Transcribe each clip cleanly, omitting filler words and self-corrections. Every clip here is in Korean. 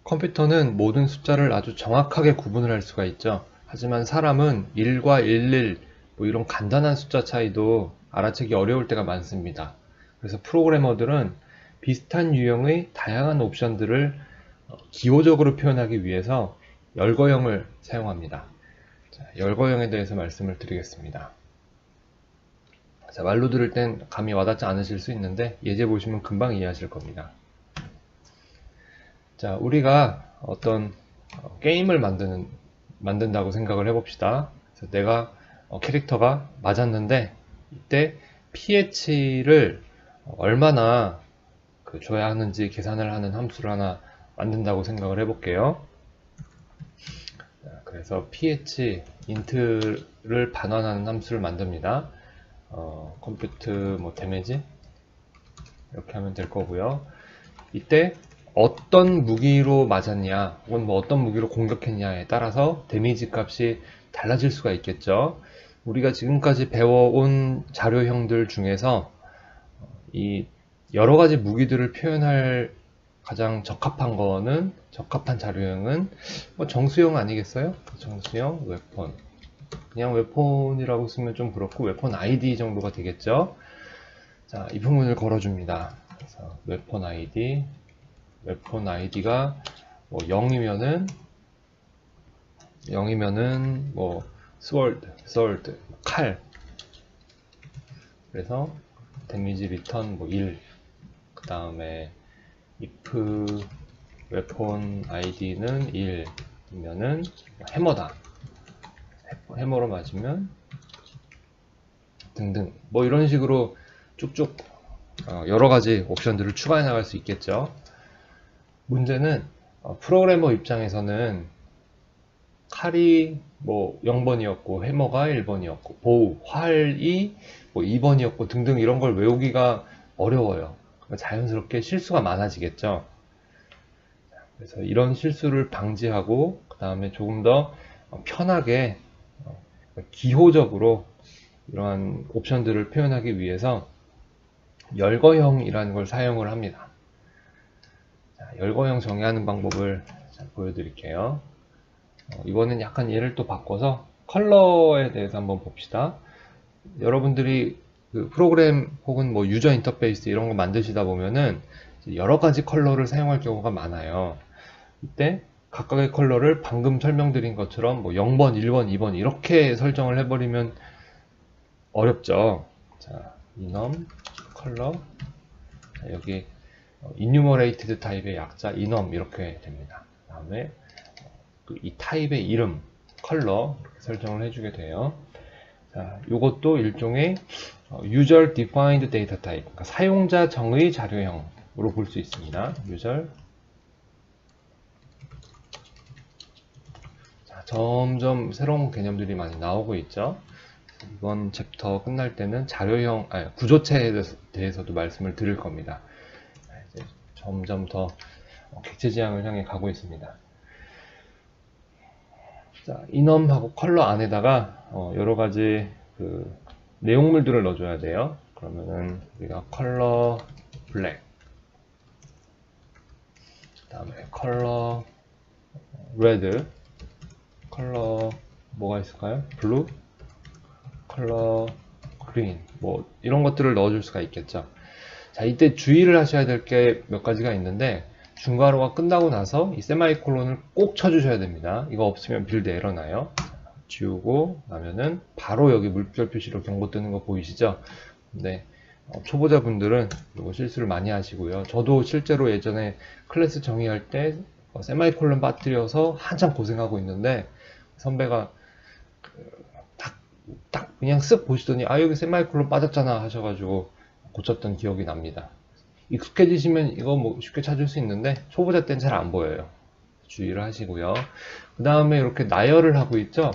컴퓨터는 모든 숫자를 아주 정확하게 구분을 할 수가 있죠. 하지만 사람은 1과 11, 뭐 이런 간단한 숫자 차이도 알아채기 어려울 때가 많습니다. 그래서 프로그래머들은 비슷한 유형의 다양한 옵션들을 기호적으로 표현하기 위해서 열거형을 사용합니다. 자, 열거형에 대해서 말씀을 드리겠습니다. 자, 말로 들을 땐 감이 와닿지 않으실 수 있는데 예제 보시면 금방 이해하실 겁니다. 자, 우리가 어떤 게임을 만든다고 생각을 해봅시다. 그래서 내가 캐릭터가 맞았는데 이때 pH를 얼마나 줘야 하는지 계산을 하는 함수를 하나 만든다고 생각을 해볼게요. 자, 그래서 pH int를 반환하는 함수를 만듭니다. 컴퓨트 뭐 데미지 이렇게 하면 될 거고요. 이때 어떤 무기로 맞았냐 혹은 뭐 어떤 무기로 공격했냐에 따라서 데미지 값이 달라질 수가 있겠죠. 우리가 지금까지 배워온 자료형들 중에서 이 여러 가지 무기들을 표현할 가장 적합한 자료형은 뭐 정수형 아니겠어요? 정수형 웨폰, 그냥 웨폰이라고 쓰면 좀 그렇고 웨폰 아이디 정도가 되겠죠. 자, 이 부분을 걸어줍니다. 그래서 웨폰 아이디가 뭐 0이면은 뭐 sword, 칼. 그래서 데미지 리턴 뭐 1. 그 다음에 if 웨폰 아이디는 1이면은 해머다. 해머로 맞으면 등등. 뭐 이런 식으로 쭉쭉 여러 가지 옵션들을 추가해 나갈 수 있겠죠. 문제는 프로그래머 입장에서는 칼이 뭐 0번이었고 해머가 1번이었고 보우, 활이 뭐 2번이었고 등등 이런 걸 외우기가 어려워요. 자연스럽게 실수가 많아지겠죠. 그래서 이런 실수를 방지하고 그 다음에 조금 더 편하게 기호적으로 이러한 옵션들을 표현하기 위해서 열거형이라는 걸 사용을 합니다. 자, 열거형 정의하는 방법을 보여드릴게요. 이번엔 약간 예를 또 바꿔서 컬러에 대해서 한번 봅시다. 여러분들이 그 프로그램 혹은 뭐 유저 인터페이스 이런 거 만드시다 보면은 여러 가지 컬러를 사용할 경우가 많아요. 이때 각각의 컬러를 방금 설명드린 것처럼 뭐 0번, 1번, 2번 이렇게 설정을 해버리면 어렵죠. 자, enum 컬러, 여기 enumerated 타입의 약자 enum 이렇게 됩니다. 그 다음에 이 타입의 이름, 컬러 이렇게 설정을 해주게 돼요. 자, 이것도 일종의 user defined data type, 그러니까 사용자 정의 자료형으로 볼 수 있습니다. user. 자, 점점 새로운 개념들이 많이 나오고 있죠. 이번 챕터 끝날 때는 구조체에 대해서도 말씀을 드릴 겁니다. 이제 점점 더 객체지향을 향해 가고 있습니다. 자, enum하고 컬러 안에다가 여러 가지 그 내용물들을 넣어줘야 돼요. 그러면은 우리가 컬러 블랙, 그 다음에 컬러 레드, 컬러 뭐가 있을까요? 블루, 컬러 그린, 뭐 이런 것들을 넣어줄 수가 있겠죠. 자, 이때 주의를 하셔야 될 게 몇 가지가 있는데 중괄호가 끝나고 나서 이 세마이콜론을 꼭 쳐주셔야 됩니다. 이거 없으면 빌드 에러 나요. 지우고 나면은 바로 여기 물결 표시로 경고 뜨는 거 보이시죠? 근데 초보자분들은 이거 실수를 많이 하시고요. 저도 실제로 예전에 클래스 정의할 때 세마이콜론 빠뜨려서 한참 고생하고 있는데 선배가 딱 그냥 쓱 보시더니 여기 세마이콜론 빠졌잖아 하셔가지고 고쳤던 기억이 납니다. 익숙해지시면 이거 뭐 쉽게 찾을 수 있는데 초보자 때는 잘 안 보여요. 주의를 하시고요. 그 다음에 이렇게 나열을 하고 있죠.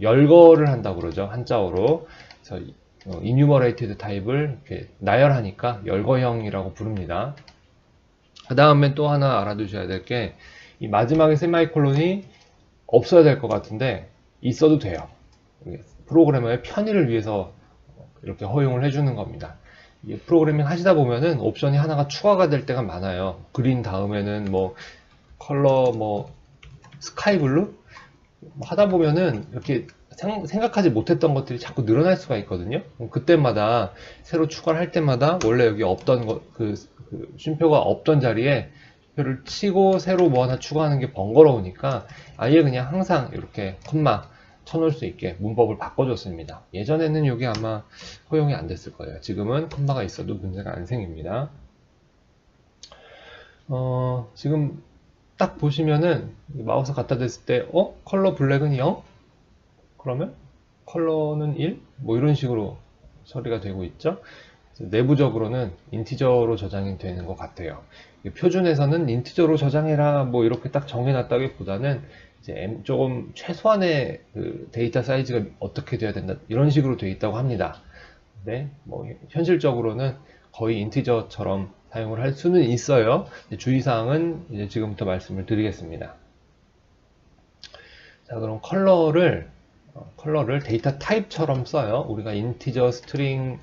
열거를 한다고 그러죠. 한자어로. 그래서 enumerated 타입을 이렇게 나열하니까 열거형이라고 부릅니다. 그 다음에 또 하나 알아두셔야 될 게 이 마지막에 세마이콜론이 없어야 될 것 같은데 있어도 돼요. 프로그래머의 편의를 위해서 이렇게 허용을 해주는 겁니다. 프로그래밍 하시다 보면은 옵션이 하나가 추가가 될 때가 많아요. 그린 다음에는 뭐 컬러 뭐 스카이 블루 뭐 하다 보면은 이렇게 생각하지 못했던 것들이 자꾸 늘어날 수가 있거든요. 그때마다 새로 추가를 할 때마다 원래 여기 없던 그 쉼표가 없던 자리에 쉼표를 치고 새로 뭐 하나 추가하는 게 번거로우니까 아예 그냥 항상 이렇게 콤마 쳐놓을 수 있게 문법을 바꿔줬습니다. 예전에는 이게 아마 허용이 안 됐을 거예요. 지금은 콤마가 있어도 문제가 안 생깁니다. 지금 딱 보시면은 마우스 갖다 댔을 때 컬러 블랙은 0? 그러면 컬러는 1? 뭐 이런 식으로 처리가 되고 있죠. 내부적으로는 인티저로 저장이 되는 것 같아요. 표준에서는 인티저로 저장해라 뭐 이렇게 딱 정해놨다기보다는 이제 조금 최소한의 그 데이터 사이즈가 어떻게 돼야 된다 이런 식으로 되어 있다고 합니다. 근데 뭐 현실적으로는 거의 인티저처럼 사용을 할 수는 있어요. 주의사항은 이제 지금부터 말씀을 드리겠습니다. 자, 그럼 컬러를 데이터 타입처럼 써요. 우리가 인티저 스트링은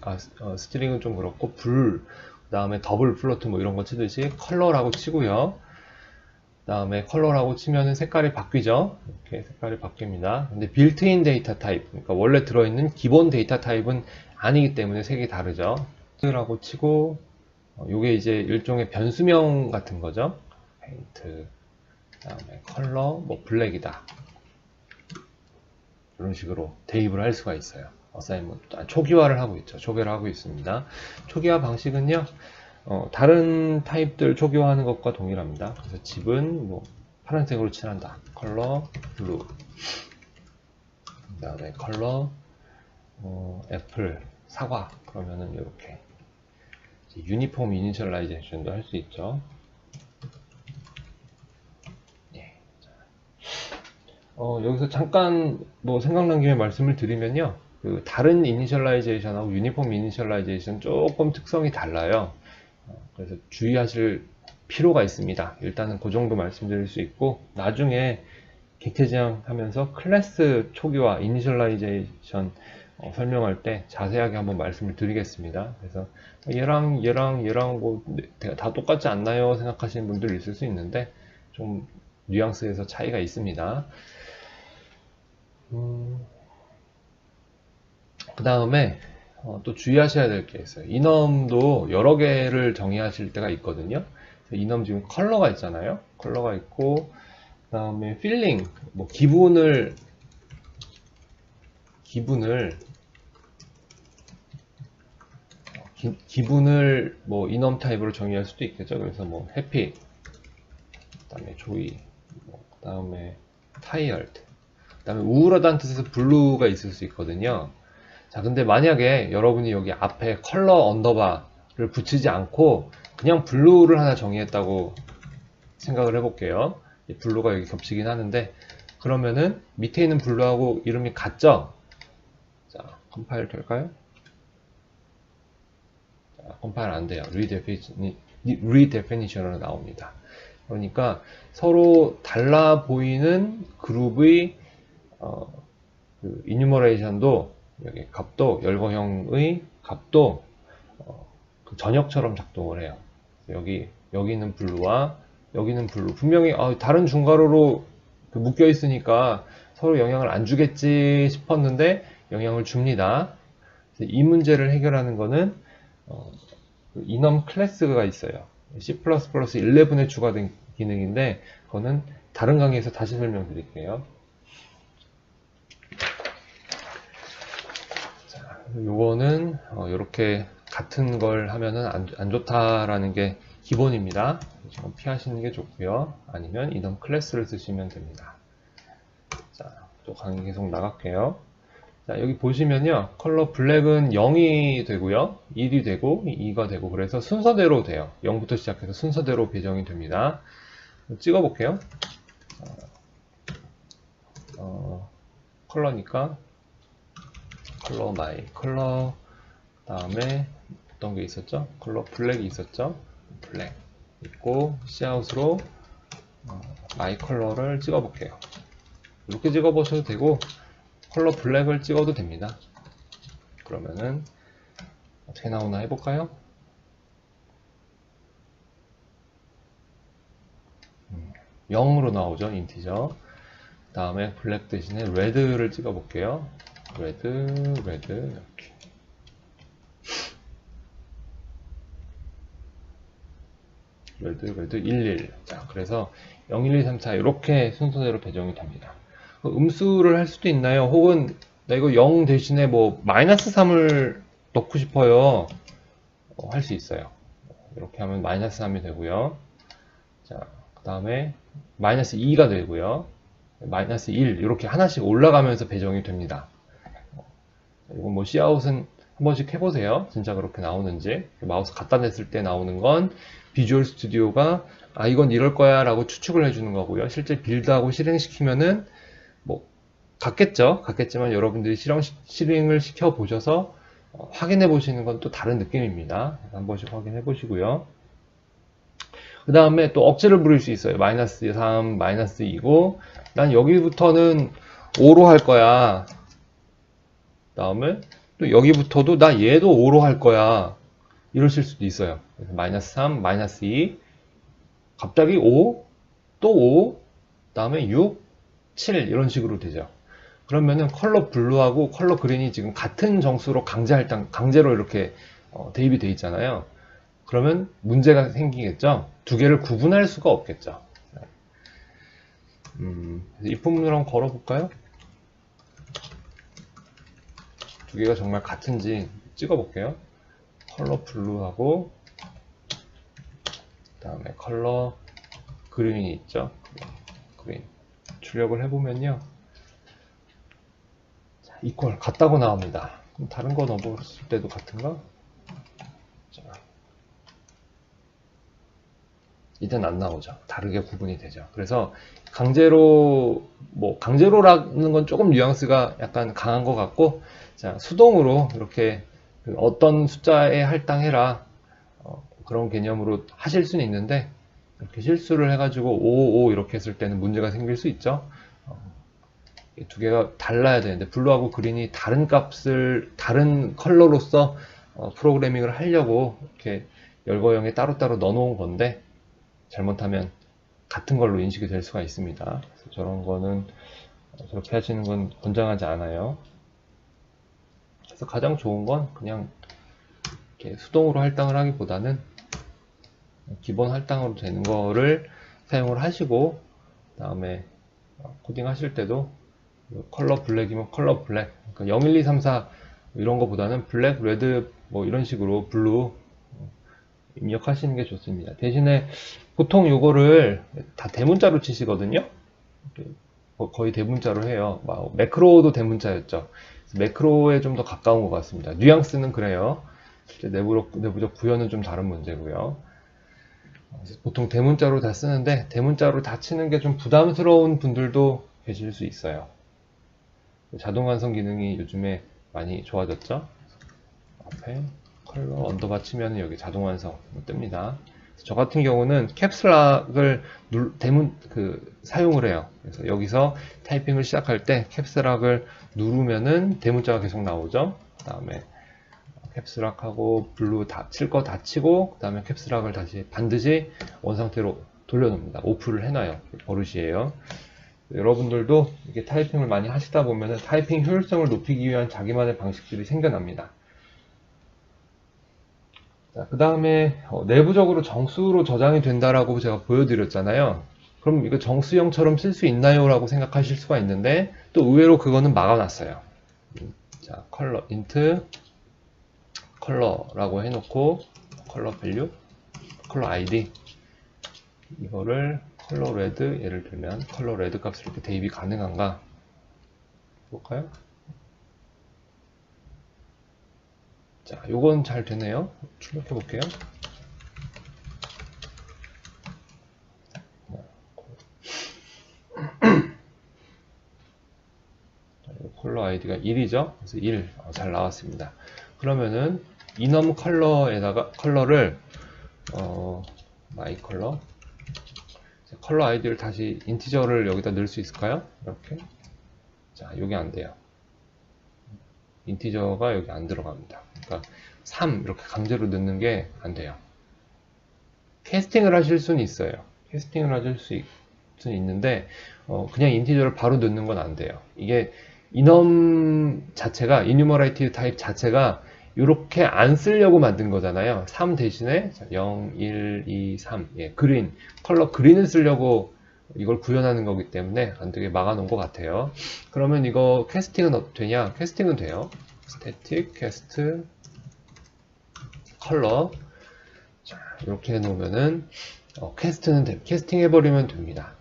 좀 그렇고 그 다음에 더블 플로트 뭐 이런 거 치듯이 컬러라고 치고요. 그 다음에 컬러라고 치면은 색깔이 바뀌죠. 이렇게 색깔이 바뀝니다. 근데 빌트인 데이터 타입, 그러니까 원래 들어있는 기본 데이터 타입은 아니기 때문에 색이 다르죠. 라고 치고 요게 이제 일종의 변수명 같은 거죠. 페인트, 그 다음에 컬러, 뭐 블랙이다. 이런 식으로 대입을 할 수가 있어요. 어사인먼트 초기화를 하고 있죠. 초기화를 하고 있습니다. 초기화 방식은요, 다른 타입들 초기화하는 것과 동일합니다. 그래서 집은 뭐 파란색으로 칠한다. 컬러 블루. 그 다음에 컬러 애플 사과. 그러면은 이렇게 유니폼 이니셜라이제이션도 할 수 있죠. 여기서 잠깐 뭐 생각난 김에 말씀을 드리면요. 그 다른 이니셜라이제이션하고 유니폼 이니셜라이제이션 조금 특성이 달라요. 그래서 주의하실 필요가 있습니다. 일단은 그 정도 말씀드릴 수 있고 나중에 객체지향 하면서 클래스 초기화 이니셜라이제이션 설명할 때 자세하게 한번 말씀을 드리겠습니다. 그래서 얘랑 뭐 다 똑같지 않나요? 생각하시는 분들 있을 수 있는데 좀 뉘앙스에서 차이가 있습니다. 그 다음에 또 주의하셔야 될 게 있어요. 이넘도 여러 개를 정의하실 때가 있거든요. 이넘 지금 컬러가 있잖아요. 컬러가 있고 그 다음에 필링, 뭐 기분을 뭐 이넘 타입으로 정의할 수도 있겠죠. 그래서 뭐 해피, 그 다음에 조이, 그 다음에 타이얼드, 그 다음에 우울하다는 뜻에서 블루가 있을 수 있거든요. 자, 근데 만약에 여러분이 여기 앞에 컬러 언더바를 붙이지 않고 그냥 블루를 하나 정의했다고 생각을 해볼게요. 블루가 여기 겹치긴 하는데 그러면은 밑에 있는 블루하고 이름이 같죠? 자, 컴파일 될까요? 자, 컴파일 안 돼요. 리데피니션으로 나옵니다. 그러니까 서로 달라 보이는 그룹의 그 이뉴머레이션도 여기 값도 열거형의 값도 그 전역처럼 작동을 해요. 여기는 블루와 여기는 블루. 분명히 다른 중괄호로 그 묶여 있으니까 서로 영향을 안 주겠지 싶었는데 영향을 줍니다. 이 문제를 해결하는 거는 그 이넘 클래스가 있어요. C++11에 추가된 기능인데 그거는 다른 강의에서 다시 설명드릴게요. 요거는 이렇게 같은 걸 하면은 안 좋다라는 게 기본입니다. 지금 피하시는 게 좋고요. 아니면 이넘 클래스를 쓰시면 됩니다. 자, 또 강의 계속 나갈게요. 자, 여기 보시면요. 컬러 블랙은 0이 되고요. 1이 되고 2가 되고 그래서 순서대로 돼요. 0부터 시작해서 순서대로 배정이 됩니다. 찍어 볼게요. 컬러니까 컬러 마이 컬러, 그 다음에 어떤 게 있었죠? 컬러 블랙이 있었죠? 블랙 있고 시아웃으로 마이 컬러를 찍어 볼게요. 이렇게 찍어 보셔도 되고 컬러 블랙을 찍어도 됩니다. 그러면은 어떻게 나오나 해볼까요? 0으로 나오죠. 인티저. 그 다음에 블랙 대신에 레드를 찍어 볼게요. 레드 이렇게. 레드 11. 자, 그래서 0, 1, 2, 3, 4 이렇게 순서대로 배정이 됩니다. 음수를 할 수도 있나요? 혹은 나 이거 0 대신에 뭐 마이너스 3을 넣고 싶어요. 할 수 있어요. 이렇게 하면 마이너스 3이 되고요. 자, 그 다음에 마이너스 2가 되고요. 마이너스 1 이렇게 하나씩 올라가면서 배정이 됩니다. 이건 뭐 Cout은 한 번씩 해보세요. 진짜 그렇게 나오는지. 마우스 갖다 댔을 때 나오는 건 비주얼 스튜디오가 아 이건 이럴 거야 라고 추측을 해주는 거고요. 실제 빌드하고 실행시키면은 뭐 같겠지만 여러분들이 실행을 시켜 보셔서 확인해 보시는 건 또 다른 느낌입니다. 한 번씩 확인해 보시고요. 그 다음에 또 억지를 부릴 수 있어요. 마이너스 3, 마이너스 2고 난 여기부터는 5로 할 거야. 그 다음에 또 여기부터도 나 얘도 5로 할 거야. 이러실 수도 있어요. 그래서 마이너스 3, 마이너스 2 갑자기 5, 또 5, 그 다음에 6, 7 이런 식으로 되죠. 그러면은 컬러 블루하고 컬러 그린이 지금 같은 정수로 강제로 이렇게 대입이 돼 있잖아요. 그러면 문제가 생기겠죠. 두 개를 구분할 수가 없겠죠. if 문을 한번 걸어볼까요? 두 개가 정말 같은지 찍어볼게요. 컬러 블루하고 그 다음에 컬러 그린이 있죠. 그린 출력을 해보면요. 이퀄 같다고 나옵니다. 그럼 다른 거 넣어봤을 때도 같은가? 자, 이젠 안 나오죠. 다르게 구분이 되죠. 그래서 강제로라는 건 조금 뉘앙스가 약간 강한 것 같고, 자, 수동으로 이렇게 어떤 숫자에 할당해라 그런 개념으로 하실 수는 있는데 이렇게 실수를 해가지고 5 이렇게 했을 때는 문제가 생길 수 있죠. 두 개가 달라야 되는데 블루하고 그린이 다른 컬러로서 프로그래밍을 하려고 이렇게 열거형에 따로따로 넣어놓은 건데 잘못하면 같은 걸로 인식이 될 수가 있습니다. 그래서 저런 거는 저렇게 하시는 건 권장하지 않아요. 그래서 가장 좋은 건 그냥 이렇게 수동으로 할당을 하기보다는 기본 할당으로 되는 거를 사용을 하시고 그 다음에 코딩 하실 때도 컬러 블랙이면 컬러 블랙, 그러니까 0, 1, 2, 3, 4 이런 거보다는 블랙, 레드 뭐 이런 식으로 블루 입력하시는 게 좋습니다. 대신에 보통 요거를 다 대문자로 치시거든요. 거의 대문자로 해요. 매크로도 대문자였죠. 매크로에 좀 더 가까운 것 같습니다. 뉘앙스는 그래요. 실제 내부적 구현은 좀 다른 문제고요. 보통 대문자로 다 쓰는데 대문자로 다 치는 게 좀 부담스러운 분들도 계실 수 있어요. 자동 완성 기능이 요즘에 많이 좋아졌죠. 앞에 컬러 언더바 치면 여기 자동 완성 뜹니다. 저 같은 경우는 캡스락을 사용을 해요. 그래서 여기서 타이핑을 시작할 때 캡스락을 누르면은 대문자가 계속 나오죠. 그 다음에 캡스락하고 블루 칠 거 다 치고 그 다음에 캡스락을 다시 반드시 원상태로 돌려놓습니다. 오프를 해놔요. 버릇이에요. 여러분들도 이렇게 타이핑을 많이 하시다 보면 타이핑 효율성을 높이기 위한 자기만의 방식들이 생겨납니다. 그 다음에 내부적으로 정수로 저장이 된다라고 제가 보여드렸잖아요. 그럼 이거 정수형처럼 쓸 수 있나요? 라고 생각하실 수가 있는데 또 의외로 그거는 막아놨어요. 자, 컬러 int 컬러라고 해놓고 컬러 밸류 컬러 id 이거를 컬러 레드 예를 들면 컬러 레드 값을 이렇게 대입이 가능한가 볼까요? 자, 요건 잘 되네요. 출력해 볼게요. 컬러 아이디가 1이죠. 그래서 1 잘 나왔습니다. 그러면은 이넘 컬러에다가 컬러를 마이 컬러 아이디를 다시 인티저를 여기다 넣을 수 있을까요? 이렇게. 자, 여기 안 돼요. 인티저가 여기 안 들어갑니다. 그러니까 3 이렇게 강제로 넣는 게 안 돼요. 캐스팅을 하실 수는 있어요. 캐스팅을 하실 수 수는 있는데 그냥 인티저를 바로 넣는 건 안 돼요. 이게 enum 자체가 enumerative 타입 자체가 이렇게 안 쓰려고 만든 거잖아요. 3 대신에 0, 1, 2, 3 예, 그린 컬러 그린을 쓰려고 이걸 구현하는 거기 때문에 안 되게 막아 놓은 것 같아요. 그러면 이거 캐스팅은 되냐? 캐스팅은 돼요. static cast 컬러 이렇게 해놓으면은 캐스팅 해버리면 됩니다.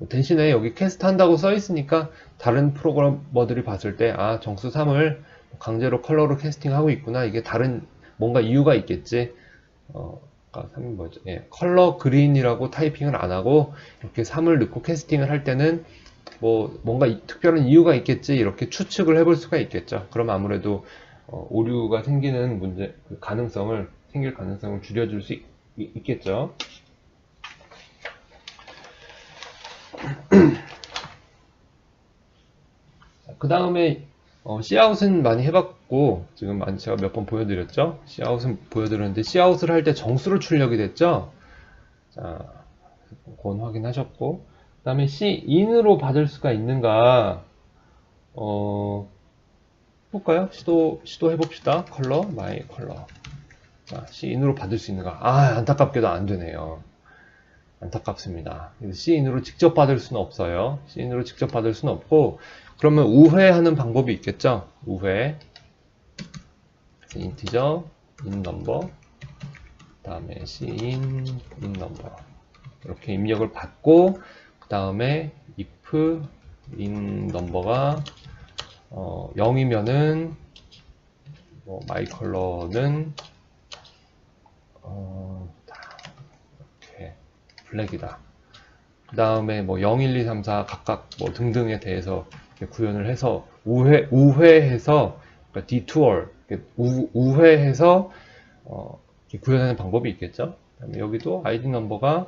대신에 여기 캐스트 한다고 써 있으니까 다른 프로그래머들이 봤을 때 정수 3을 강제로 컬러로 캐스팅하고 있구나, 이게 다른 뭔가 이유가 있겠지. 3이 뭐죠? 예, 컬러 그린이라고 타이핑을 안 하고 이렇게 3을 넣고 캐스팅을 할 때는 뭔가 특별한 이유가 있겠지, 이렇게 추측을 해볼 수가 있겠죠. 그럼 아무래도 오류가 생기는 생길 가능성을 줄여줄 수 있겠죠. 그 다음에 Cout은 많이 해봤고, 지금 제가 몇 번 보여드렸죠. Cout은 보여드렸는데 Cout을 할 때 정수로 출력이 됐죠. 자, 그건 확인하셨고, 그 다음에 Cin으로 받을 수가 있는가, 볼까요? 시도해봅시다. 컬러, my 컬러. 자, Cin으로 받을 수 있는가? 안타깝게도 안 되네요. 안타깝습니다. Cin으로 직접 받을 수는 없어요. Cin으로 직접 받을 수는 없고, 그러면 우회하는 방법이 있겠죠? 우회. 인티저, inNumber, 그 다음에 cin, inNumber. 이렇게 입력을 받고, 그 다음에 if inNumber가 0이면은 myColor는 이렇게 블랙이다. 그 다음에 0, 1, 2, 3, 4 각각 등등에 대해서 이렇게 구현을 해서 우회해서 그러니까 detour 우회해서 이렇게 구현하는 방법이 있겠죠. 그다음에 여기도 ID 넘버가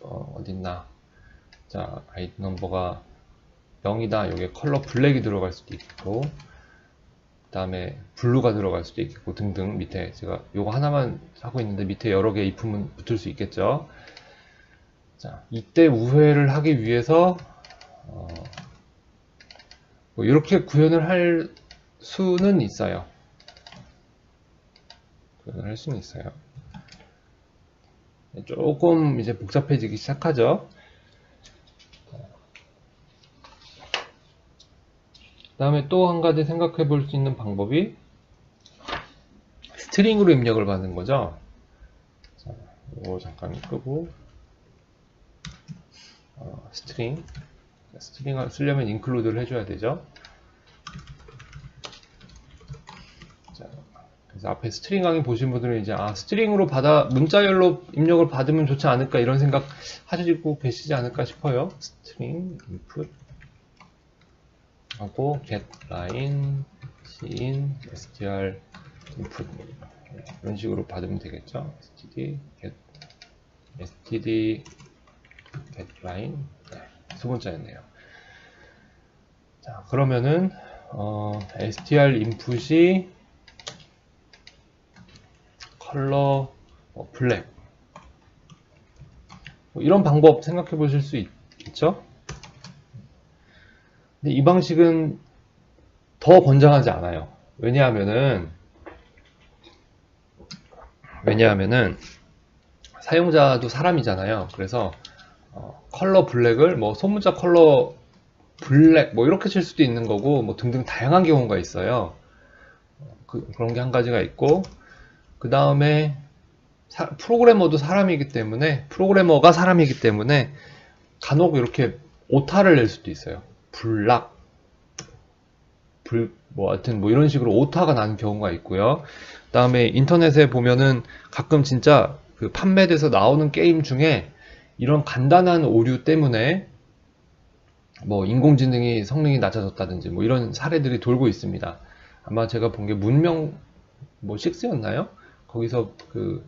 어딨나? 자, ID 넘버가 0이다. 여기에 컬러 블랙이 들어갈 수도 있고, 그 다음에 블루가 들어갈 수도 있겠고 등등. 밑에 제가 요거 하나만 하고 있는데 밑에 여러 개의 if문 붙을 수 있겠죠. 자, 이때 우회를 하기 위해서 이렇게 구현을 할 수는 있어요. 구현을 할 수는 있어요. 조금 이제 복잡해지기 시작하죠. 그 다음에 또 한 가지 생각해 볼 수 있는 방법이 스트링으로 입력을 받는 거죠. 자, 이거 잠깐 끄고 스트링을 쓰려면 include를 해줘야 되죠. 자, 그래서 앞에 스트링 강의 보신 분들은 이제 스트링으로 문자열로 입력을 받으면 좋지 않을까, 이런 생각 하시고 계시지 않을까 싶어요. 스트링 input 하고 get line cin str input 이런 식으로 받으면 되겠죠. std get line 두 번째였네요. 자, 그러면은 str input이 컬러 블랙 이런 방법 생각해 보실 수 있겠죠? 근데 이 방식은 더 권장하지 않아요. 왜냐하면은 사용자도 사람이잖아요. 그래서 컬러 블랙을 소문자 컬러 블랙 이렇게 칠 수도 있는 거고 등등 다양한 경우가 있어요. 그런 게 한 가지가 있고, 그 다음에 프로그래머가 사람이기 때문에 간혹 이렇게 오타를 낼 수도 있어요. 하여튼 이런 식으로 오타가 나는 경우가 있고요. 그 다음에 인터넷에 보면은 가끔 진짜 그 판매돼서 나오는 게임 중에 이런 간단한 오류 때문에 인공지능이 성능이 낮아졌다든지 이런 사례들이 돌고 있습니다. 아마 제가 본 게 문명 6였나요? 거기서 그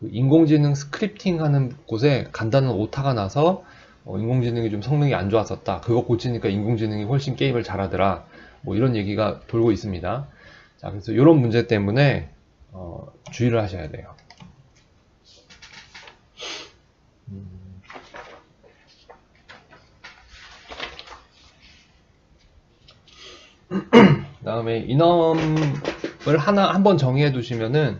인공지능 스크립팅 하는 곳에 간단한 오타가 나서 인공지능이 좀 성능이 안 좋았었다. 그거 고치니까 인공지능이 훨씬 게임을 잘하더라. 이런 얘기가 돌고 있습니다. 자, 그래서 이런 문제 때문에 주의를 하셔야 돼요. 그 다음에 enum을 한번 정의해 두시면은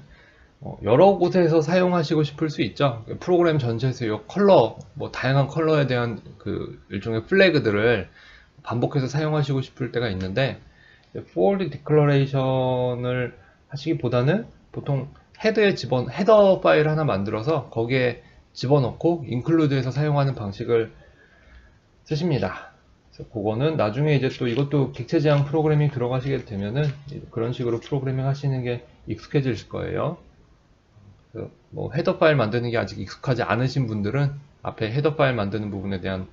여러 곳에서 사용하시고 싶을 수 있죠. 프로그램 전체에서 이 컬러, 뭐 다양한 컬러에 대한 그 일종의 플래그들을 반복해서 사용하시고 싶을 때가 있는데, forward declaration을 하시기보다는 보통 헤더 파일 하나 만들어서 거기에 집어넣고 include에서 사용하는 방식을 쓰십니다. 그래서 그거는 나중에 이제 또 이것도 객체 지향 프로그래밍 들어가시게 되면은 그런 식으로 프로그래밍 하시는 게 익숙해질 거예요. 뭐 헤더 파일 만드는 게 아직 익숙하지 않으신 분들은 앞에 헤더 파일 만드는 부분에 대한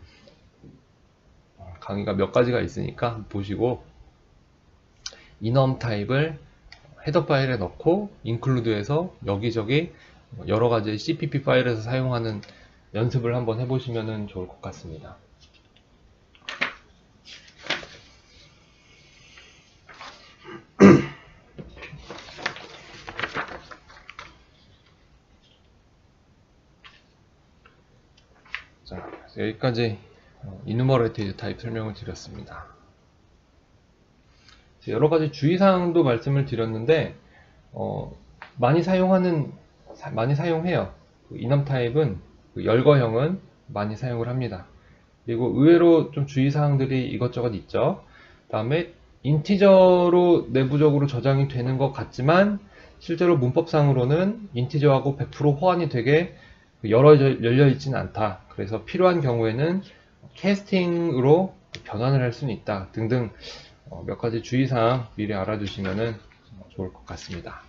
강의가 몇 가지가 있으니까 보시고, enum 타입을 헤더 파일에 넣고 include에서 여기저기 여러 가지 CPP 파일에서 사용하는 연습을 한번 해보시면 좋을 것 같습니다. 자, 여기까지 enumerated 타입 설명을 드렸습니다. 여러 가지 주의사항도 말씀을 드렸는데, 많이 사용해요. enum 타입은 열거형은 많이 사용을 합니다. 그리고 의외로 좀 주의사항들이 이것저것 있죠. 다음에 인티저로 내부적으로 저장이 되는 것 같지만 실제로 문법상으로는 인티저하고 100% 호환이 되게 열려 있지는 않다. 그래서 필요한 경우에는 캐스팅으로 변환을 할 수는 있다 등등 몇 가지 주의사항 미리 알아두시면 좋을 것 같습니다.